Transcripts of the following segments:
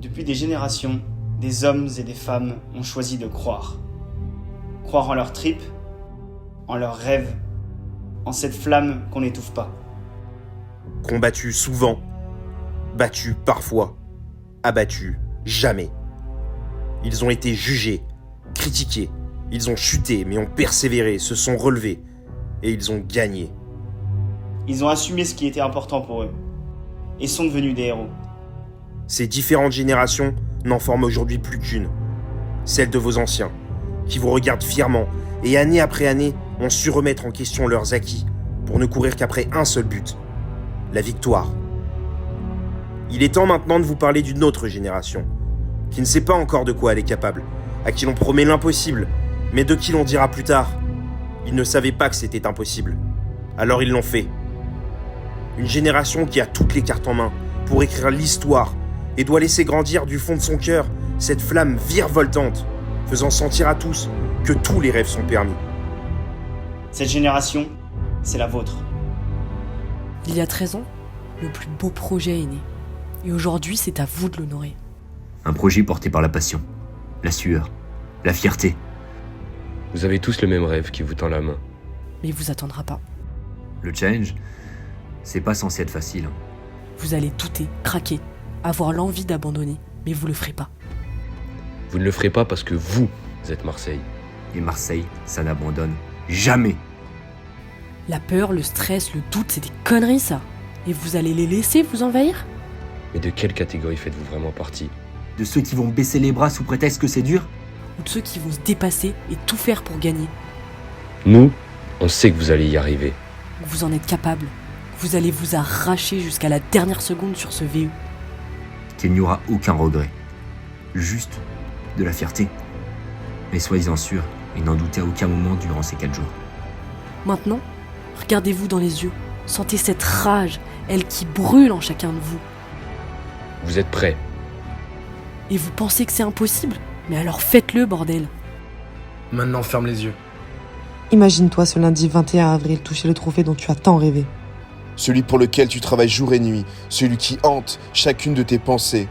Depuis des générations, des hommes et des femmes ont choisi de croire. Croire en leurs tripes, en leurs rêves, en cette flamme qu'on n'étouffe pas. Combattus souvent, battus parfois, abattus jamais. Ils ont été jugés, critiqués, ils ont chuté mais ont persévéré, se sont relevés et ils ont gagné. Ils ont assumé ce qui était important pour eux et sont devenus des héros. Ces différentes générations n'en forment aujourd'hui plus qu'une, celle de vos anciens, qui vous regardent fièrement et année après année ont su remettre en question leurs acquis pour ne courir qu'après un seul but, la victoire. Il est temps maintenant de vous parler d'une autre génération, qui ne sait pas encore de quoi elle est capable, à qui l'on promet l'impossible, mais de qui l'on dira plus tard. Ils ne savaient pas que c'était impossible, alors ils l'ont fait. Une génération qui a toutes les cartes en main pour écrire l'histoire et doit laisser grandir du fond de son cœur cette flamme virevoltante, faisant sentir à tous que tous les rêves sont permis. Cette génération, c'est la vôtre. Il y a 13 ans, le plus beau projet est né. Et aujourd'hui, c'est à vous de l'honorer. Un projet porté par la passion, la sueur, la fierté. Vous avez tous le même rêve qui vous tend la main. Mais il vous attendra pas. Le challenge, c'est pas censé être facile. Vous allez douter, craquer, avoir l'envie d'abandonner, mais vous le ferez pas. Vous ne le ferez pas parce que vous êtes Marseille. Et Marseille, ça n'abandonne jamais. La peur, le stress, le doute, c'est des conneries ça. Et vous allez les laisser vous envahir ? Mais de quelle catégorie faites-vous vraiment partie ? De ceux qui vont baisser les bras sous prétexte que c'est dur. Ou de ceux qui vont se dépasser et tout faire pour gagner ? Nous, on sait que vous allez y arriver. Vous en êtes capable. Vous allez vous arracher jusqu'à la dernière seconde sur ce VE. Qu'il n'y aura aucun regret. Juste de la fierté. Mais soyez-en sûrs, et n'en doutez à aucun moment durant ces 4 jours. Maintenant, regardez-vous dans les yeux. Sentez cette rage, elle qui brûle en chacun de vous. Vous êtes prêts ? Et vous pensez que c'est impossible ? Mais alors faites-le, bordel. Maintenant, ferme les yeux. Imagine-toi ce lundi 21 avril toucher le trophée dont tu as tant rêvé. Celui pour lequel tu travailles jour et nuit, celui qui hante chacune de tes pensées.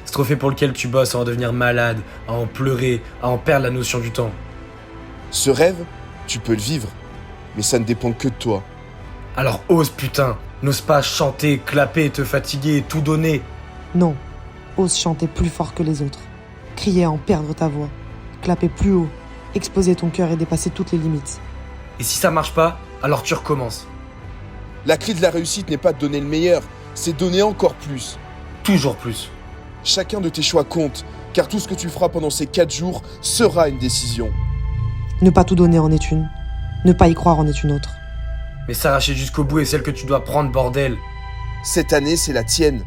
Ce trophée pour lequel tu bosses à en devenir malade, à en pleurer, à en perdre la notion du temps. Ce rêve, tu peux le vivre, mais ça ne dépend que de toi. Alors ose putain, n'ose pas chanter, clapper, te fatiguer, tout donner. Non, ose chanter plus fort que les autres. Crier à en perdre ta voix. Clapper plus haut. Exposer ton cœur et dépasser toutes les limites. Et si ça marche pas, alors tu recommences. La clé de la réussite n'est pas de donner le meilleur, c'est donner encore plus. Toujours plus. Chacun de tes choix compte, car tout ce que tu feras pendant ces 4 jours sera une décision. Ne pas tout donner en est une. Ne pas y croire en est une autre. Mais s'arracher jusqu'au bout est celle que tu dois prendre, bordel. Cette année, c'est la tienne.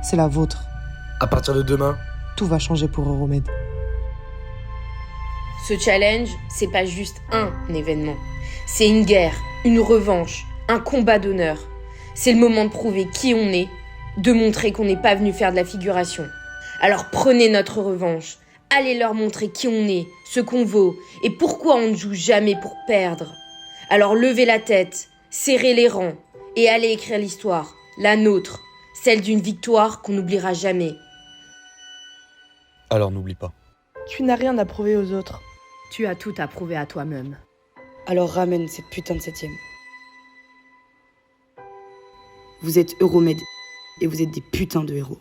C'est la vôtre. À partir de demain, Tout va changer pour Euromède. Ce challenge, c'est pas juste un événement. C'est une guerre, une revanche, un combat d'honneur. C'est le moment de prouver qui on est, de montrer qu'on n'est pas venu faire de la figuration. Alors prenez notre revanche. Allez leur montrer qui on est, ce qu'on vaut et pourquoi on ne joue jamais pour perdre. Alors levez la tête, serrez les rangs et allez écrire l'histoire, la nôtre, celle d'une victoire qu'on n'oubliera jamais. Alors n'oublie pas. Tu n'as rien à prouver aux autres. Tu as tout à prouver à toi-même. Alors ramène cette putain de 7ème. Vous êtes Euromède et vous êtes des putains de héros.